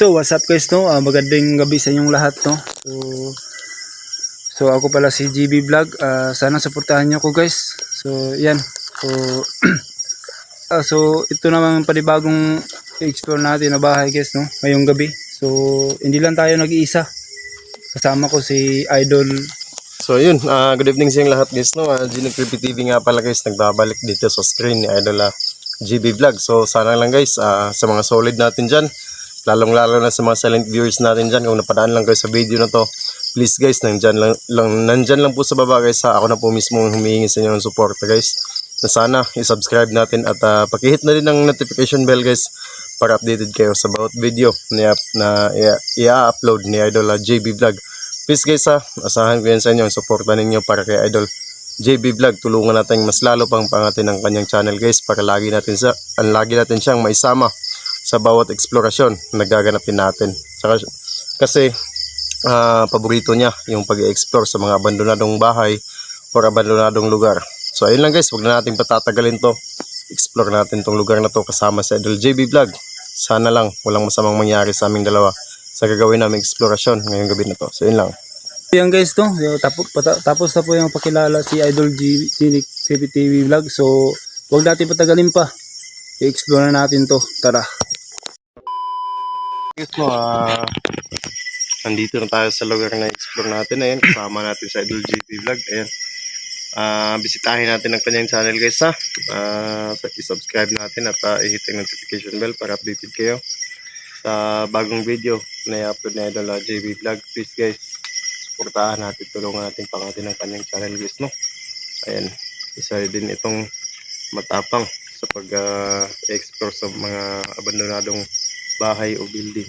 So what's up guys, no? Magandang gabi sa inyong lahat, no? So ako pala si GB Vlog. Sana suportahan niyo ako guys. So yan. So so ito naman panibagong i-explore natin na bahay guys, no? Ngayong gabi. So hindi lang tayo nag-iisa. Kasama ko si Idol. So yun, good evening sa inyong lahat guys, no? Gino Creepy TV nga pala guys, nagbabalik dito sa screen ni Idol GB Vlog. So sana lang guys, sa mga solid natin dyan, lalong-lalo na sa mga silent viewers natin dyan, kung napadaan lang guys sa video na to, please guys, nandyan lang po sa baba guys, ako na po mismo humihingi sa inyo ng support guys, na sana i-subscribe natin at pakihit na rin ng notification bell guys, para updated kayo sa bawat video na i-upload ni Idol JB Vlog. Please guys asahan ko yan sa inyo, supportan ninyo para kay Idol JB Vlog. Tulungan natin mas lalo pang pangatin ng kanyang channel guys, para lagi natin siyang maisama sa bawat eksplorasyon na gaganapin natin. Kasi paborito niya yung pag-i-explore sa mga abandonadong bahay or abandonadong lugar. So ayun lang guys, huwag na natin patatagalin to. Explore natin tong lugar na to kasama sa Idol JB Vlog. Sana lang walang masamang mangyari sa aming dalawa sa gagawin naming eksplorasyon ngayong gabi na to. So yun lang. Yan guys, no? Tapos na po yung pakilala si Idol GB TV Vlog. So huwag natin patagalin pa. I-explore na natin to. Tara. Guys mo, nandito na tayo sa lugar na explore natin. Ayan, kasama natin sa Idol JB Vlog. Ayan. Bisitahin natin ang kanyang channel guys i-subscribe natin at i-hit ang notification bell para updated kayo sa bagong video na i-upload na Idol JB Vlog. Please guys, suportahan natin, tulungan natin pangatin ang kanyang channel guys, no? Ayan, isa din itong matapang sa pag-explore sa mga abandonadong bahay o building.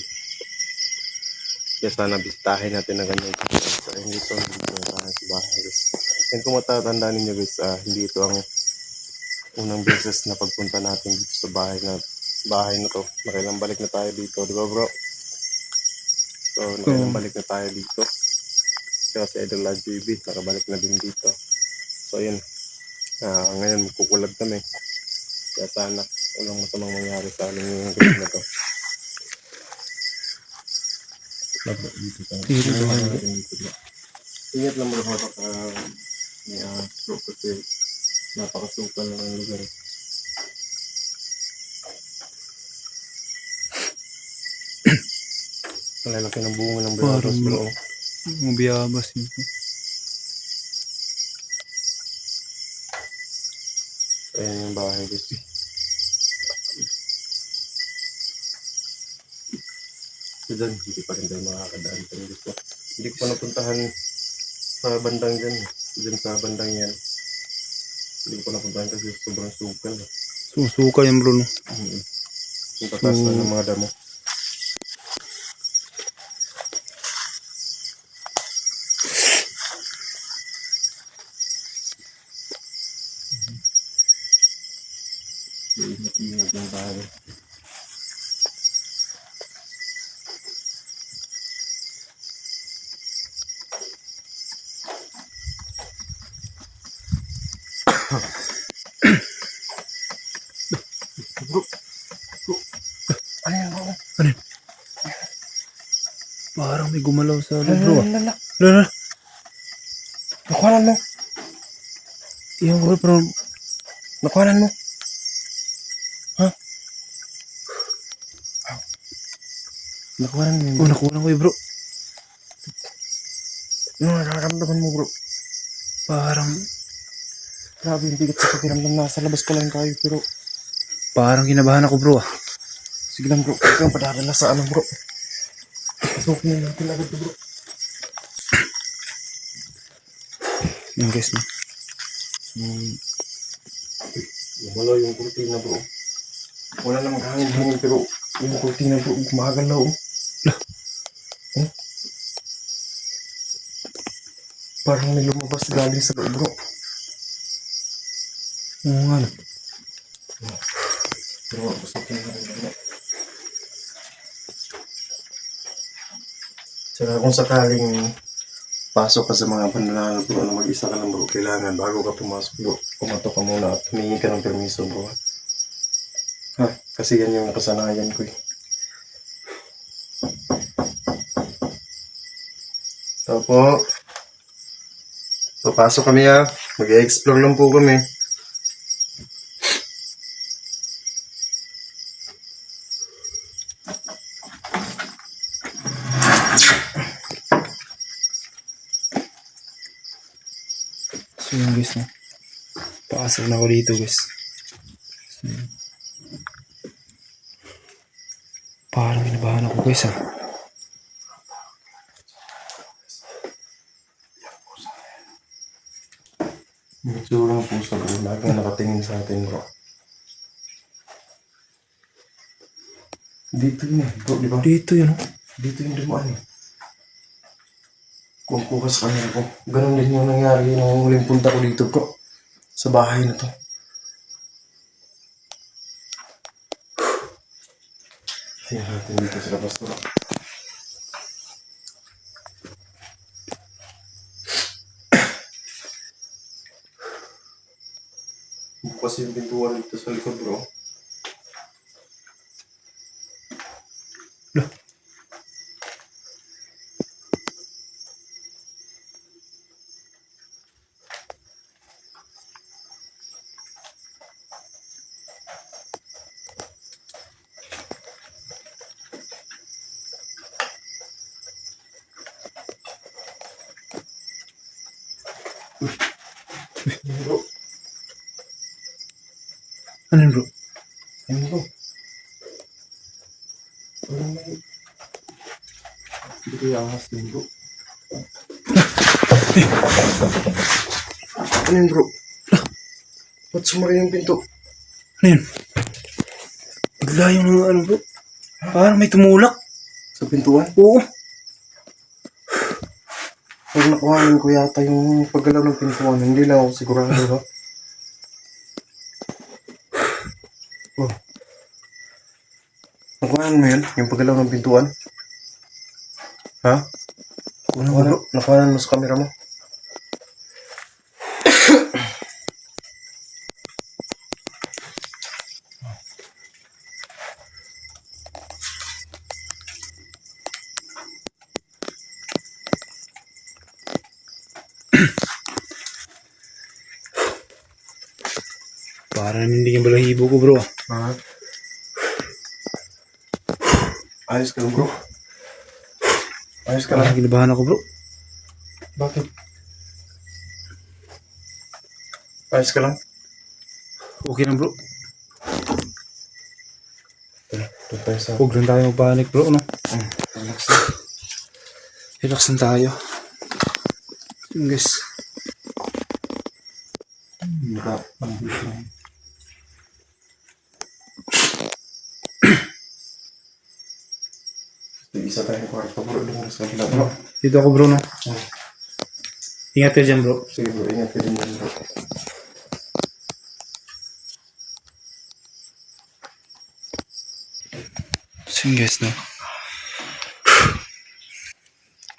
Kaya sana bisitahin natin ang kanyang channel. So hindi ito sa bahay guys. And kung matatandaan ninyo guys, hindi ito ang unang beses na pagpunta natin dito sa bahay na to. Nakailang balik na tayo dito, di ba bro? So nakailang balik na tayo dito. Kaya si Idol JB nakabalik na din dito. So yun, ngayon magkukulag kami. Kaya sana walang masamang mangyari sa amin yung gabi na to. Dito tayo. Ingat lang mga baka may stroke kasi napakasukal na ng lugar. Malalaki ng bunga ng bayabas bro. Yung biyabas yun. Ayan yung bahay guys. So dyan, hindi pa rin tayo makakadaan pa rin dito. Hindi ko pa napuntahan sa bandang dyan. Dyan sa bandang yan. Hindi ko pa napuntahan kasi sobrang sukal. Susuka yan bro, no? Yung tatas na ng mga damo. Ingat ng bahay. Bro. Ano yan bro? Ano yun? Parang may gumalaw sa bro. Lala. Lala. Nakuhanan mo. Yung bro. Nakuhanan mo. Ha? Nakuhanan mo. Oh, nakuha ko bro. Ano nararamdaman mo bro? Parang Grabe yung bigat sa pakiramdam, nasa labas pa lang tayo pero kinabahan ako bro. sige lang bro, huwag kang padadala sa ano bro. Pasukin natin agad bro. Yung guys, no? Wala yung kurtina bro. Wala namang hangin pero yung kurtina bro, gumagalaw. Parang may lumabas galing sa loob bro. Oo nga. Pero pasukin natin bro. Saka kung sakaling pasok ka sa mga abandonado bro na mag-isa ka lang bro, kailangan bago ka pumasok bro, pumatok ka muna at humingi ka ng permiso bro. Kasi yan yung nakasanayan ko eh. Opo. So, pasok kami ha. Mag-explore lang po kami. So yun guys, no? Pasok na ako dito guys. So, yun. Parang kinabahan ako guys ha. Medyo lang po sa bro. Lagi na nakatingin sa atin bro. Dito yun eh, bro, di ba? Dito yun, no? Dito yung dumaan eh. Kung bukas kanina ko. Ganon din yung nangyari nung huling punta ko dito bro. Sa bahay na to. Tingnan natin dito sa labas bro. Bukas yung pintuan dito sa likod bro. Lah. Bro, Ano yun bro? ayun bro. Parang may... Hindi ko iangas din bro. Ano yun bro? Ba't sumari yung pinto? Ano yun? Bigla yung ano bro? Parang may tumulak. Sa pintuan? Oo. Pag nakuhanan ko yata yung paggalaw ng pintuan, hindi lang ako sigurado ba? Oh. Nakuhanan mo yun? Yung paggalaw ng pintuan? Ha? Ano bro? Nakuhanan mo sa camera mo? Parang hindi yung balahibo ko bro. Ha? Ayos ka lang bro. Ayos ka Parang lang. kinabahan ako bro. Bakit? Ayos ka lang? Okay lang bro. Doon tayo sa... Huwag lang tayo magpanik bro, no? Relax lang. Relax lang tayo. Yun guys. Isa tayong kwarto bro. Doon sa kabila bro. Dito ako bro, no? Ingat ka dyan bro. Sige bro, ingat ka din yan bro. So yun guys, no?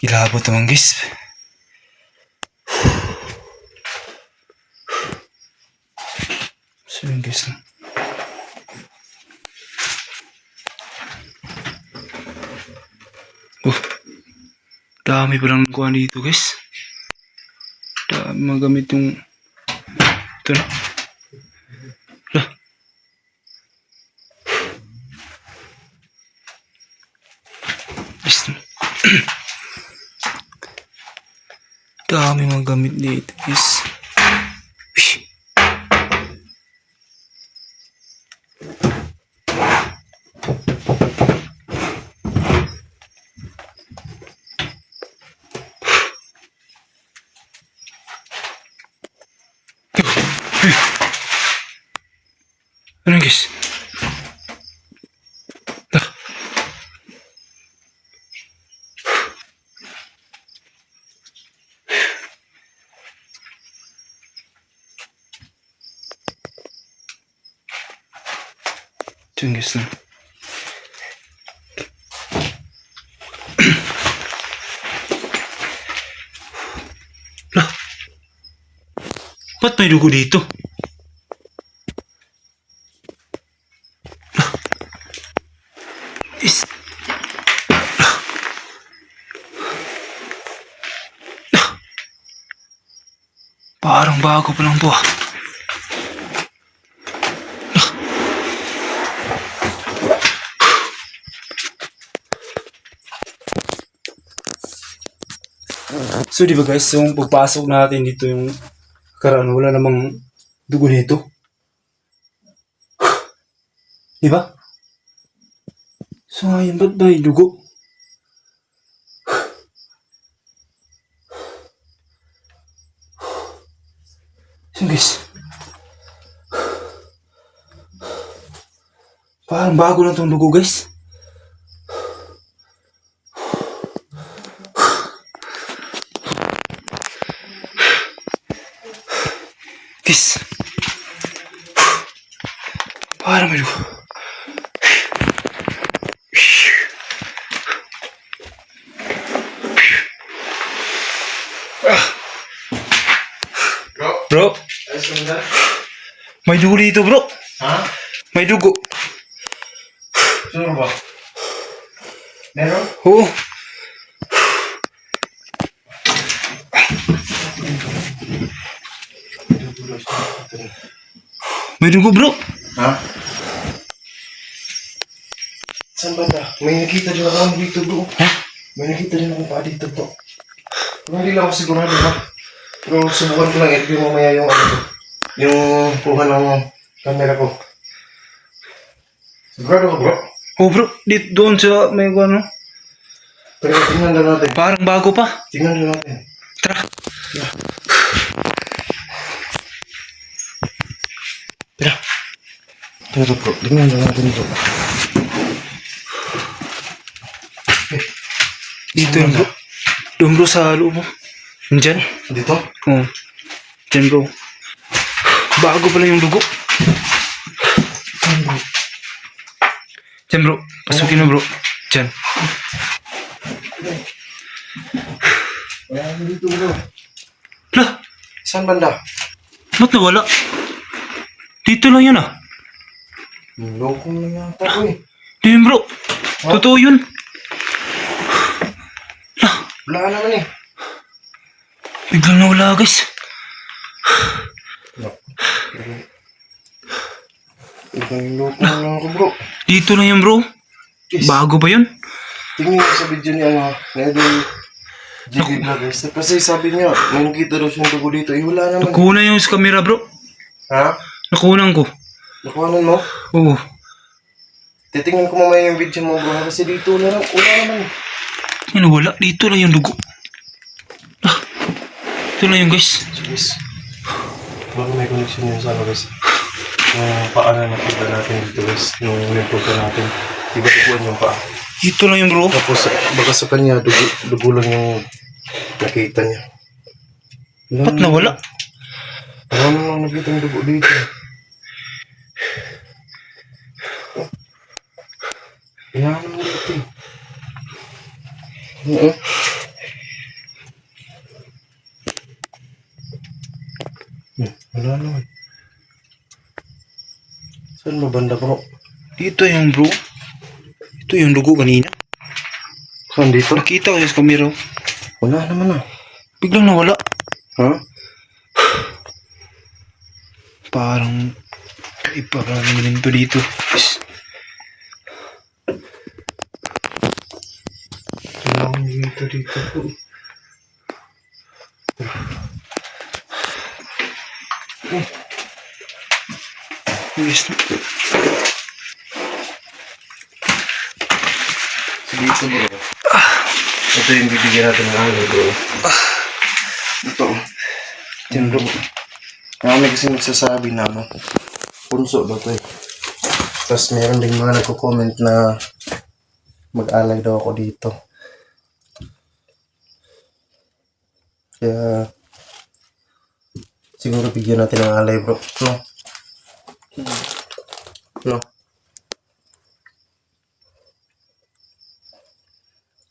Kilabot naman guys. So yun guys, no? Dami palang kuha dito guys. Dami magamit yung... Ito na. Lah. Guys, no? Dami magamit dito guys. Uy. Ano guys? Lah. Ito yun guys, no? Lah. Ba't may dugo dito? Is... Parang bago pa lang to ah. So di ba guys, yung pagpasok natin dito yung karaan, wala namang dugo nito. Di ba? So ngayon, ba't may dugo? So guys, parang bago na tong dugo guys. Guys, parang may dugo. Bro, Ayos lang na. may dugo dito bro. Ha? May dugo. Sure ba? Meron? Oo. May dugo bro. Ha? Saan ba na? May nakita din ako dito bro. Ha? May nakita din ako pa dito bro. Pero hindi lang ako sigurado ba? Pero subukan ko lang i-review mamaya yung ano ko. Yung kuha ng camera ko. Sigurado ka bro? Oh bro, dito doon sa may ano. Pero tingnan lang natin. Parang bago pa. Tingnan lang natin. Tara. Tira. Pero bro, tingnan lang natin bro. Dito yun bro. Doon bro sa loob mo. Diyan. Dito? Oo. Diyan bro. Bago pala yung dugo. Diyan bro. Pasukin mo bro. Diyan. Wala na dito bro. Lah, Saan banda? ba't nawala? Dito lang yun ah. Loko na yata ko eh. Di yun bro. Totoo yun. Wala naman eh. Biglang nawala guys. Ibang loko na lang ako bro. Dito lang yun bro. Yes. Bago pa yun. Tingnan ko sa video niya na Idol GB Vloggers. Kasi sabi niya, may nakita daw siyang dugo dito. Eh wala naman. Nakunan yung sa camera bro. Ha? Nakunan ko. Nakuhanan mo? Oo. Titingnan ko mamaya yung video mo bro. Kasi dito wala naman. Ano wala? Dito lang yung dugo. Ah. Ito lang yung guys. So guys, baka may connection yun sa ano guys. Yung paa na nakita natin dito guys. Yung punta natin. Iba duguan yung paa. Dito lang yung bro. Tapos baka sa kanya dugo lang yung nakita niya. Ba't nawala? Wala nang nakita yung dugo dito. Wala naman dito. Oo. Wala naman. Saan ba banda bro? Dito yung bro. Ito yung dugo kanina. Saan dito? Nakita ko sa camera. Wala naman ah. Biglang nawala. Ha? Parang iparang to dito. Wala akong dito bro. Yes. Dito bro. Ito yung bibigyan natin ng ano bro. Ito. Yan bro. Marami kasi nagsasabi na ano. Punso daw to eh. Tapos meron din mga nagko-comment na mag-alay daw ako dito. Kaya siguro bigyan natin ng alay bro. No? No?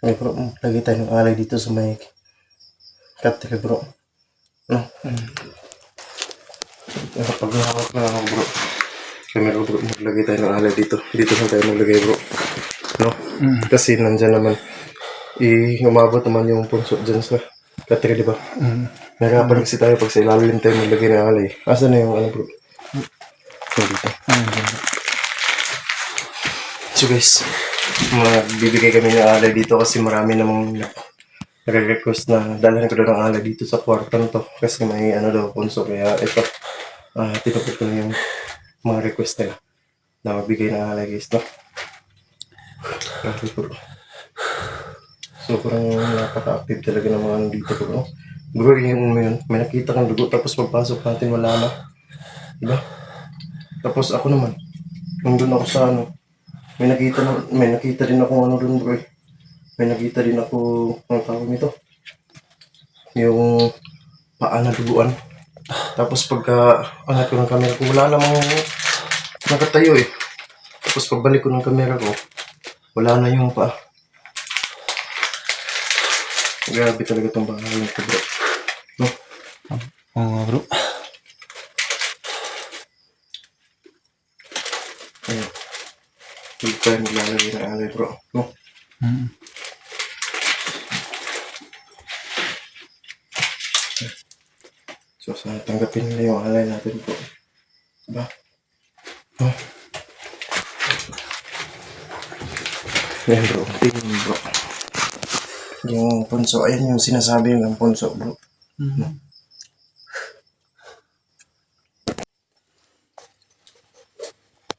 Ay bro, lagi tayo ng alay dito sa may katri bro. No? Kapag hawak na ako bro. Kaya bro, maglagay tayo ng alay dito. Dito saan tayo maglagay bro. No? Kasi nandyan naman umabot naman yung punso dyan sa katri, di ba? Nagkapalag si tayo pag sa ilalim tayo maglagay ng alay. Asan na yung ano bro? Dito. So guys, magbibigay kami ng alay dito kasi marami namang nagre-request na dalhin ko daw ng alay dito sa kwarto na to. Kasi may ano daw punso. Kaya ito, tinupit ko na yung mga request nila na magbigay ng alay guys. No? Grabe bro. Sobrang napaka-active talaga ng mga dito bro. No? Bro, yun, may nakita kang dugo tapos pagpasok natin wala na. Diba? Tapos ako naman, nandun ako sa ano, may nakita din ako ano dun bro. May nakita din ako, ang tawag nito, yung paa na duguan. Tapos pagka angat ko ng camera ko, wala namang nakatayo eh. Tapos pagbalik ko ng camera ko, wala na yung paa. Grabe talaga itong bahay nito bro. No? Oo nga bro. Ayun. Hindi tayo maglalagay ng alay bro. No? So sana tanggapin nila yung alay natin bro. Diba? No? Ayan bro, tingin bro. Yung punso, ayan yung sinasabi ng punso bro. No?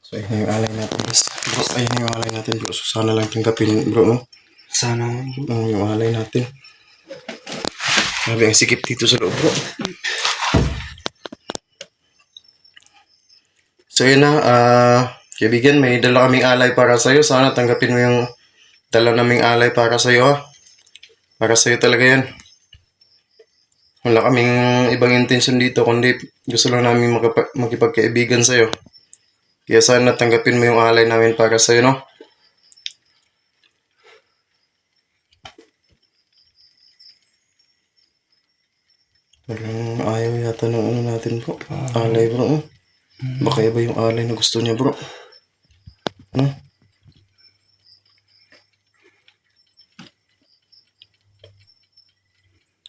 So ayan yung alay natin guys. Bro, ayan yung alay natin bro. So sana lang tanggapin bro no. Sana. Yung alay natin. Sabi ang sikip dito sa loob bro. So yun na, kaibigan, may dala kaming alay para sa'yo. Sana tanggapin mo yung dala naming alay para sa'yo ha. Para sa'yo talaga yan. Wala kaming ibang intention dito, kundi gusto lang namin makipagkaibigan sa'yo. Kaya sana tanggapin mo yung alay namin para sa'yo, no? Walang ayaw yata ng ano natin bro. Alay bro, oh. Baka iba yung alay na gusto niya bro. No?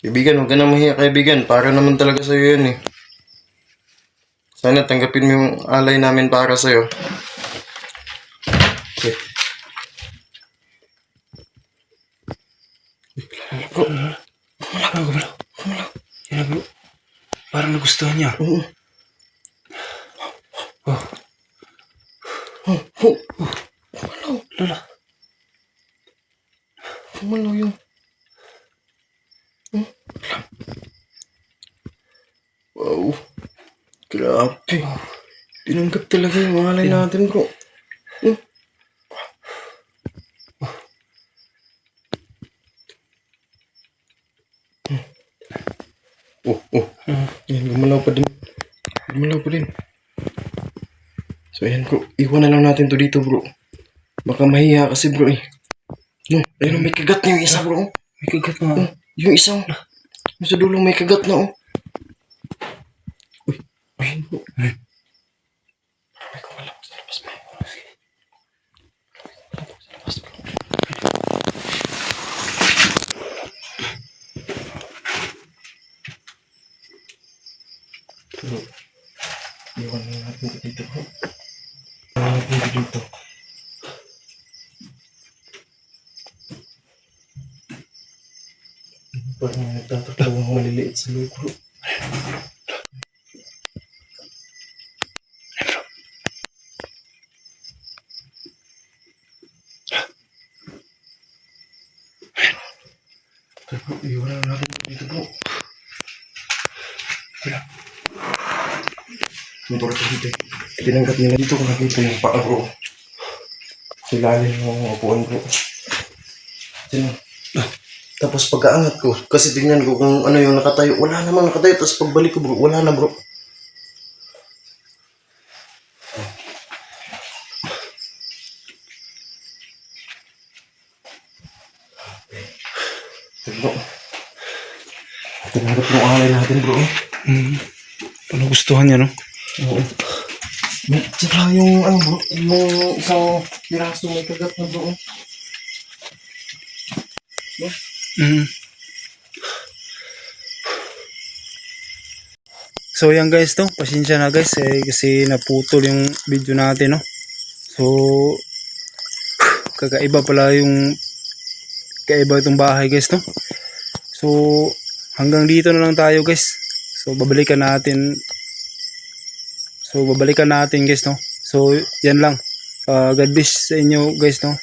Kaibigan, huwag ka na mahiya kaibigan. Para naman talaga sa'yo yun eh. Sana tanggapin mo yung alay namin para sa'yo. Okay. Bro, Bro. Yan na bro. Parang nagustuhan niya. oo. Oh. Lola. Kumalaw yung... Wow. Grabe. Tinanggap talaga yung alay natin bro. Oh. Yan, gumalaw pa din. So, ayan bro. Iwan na lang natin to dito bro. Baka mahiya kasi bro eh. No, ayun, may kagat na yung isa bro. May kagat na. Yung isang. Yung sa dulong may kagat na oh. Uy. Ayun bro. Ay, kumalaw sa labas bro. Bro, iwan na natin ito dito bro. Iwan natin ito dito. Parang nagtatakbo ang maliliit sa loob bro. Bro, iwan na natin ito dito bro. Importante. Tinanggap nila dito kung nakita yung paa bro. Silalim ng upuan bro. Sino? Tapos pagkaangat ko, kasi tingnan ko kung ano yung nakatayo. Wala namang nakatayo. Tapos pagbalik ko bro, wala na bro. Bro. Tinanggap yung alay natin bro. Nagustuhan niya no? Oo. Tsaka yung ano bro, yung isang piraso may kagat na bro. So yan guys to, pasensya na guys kasi naputol yung video natin no. So kakaiba pala yung kaiba itong bahay guys no. So hanggang dito na lang tayo guys. So babalikan natin guys no. So yan lang. God bless sa inyo guys no.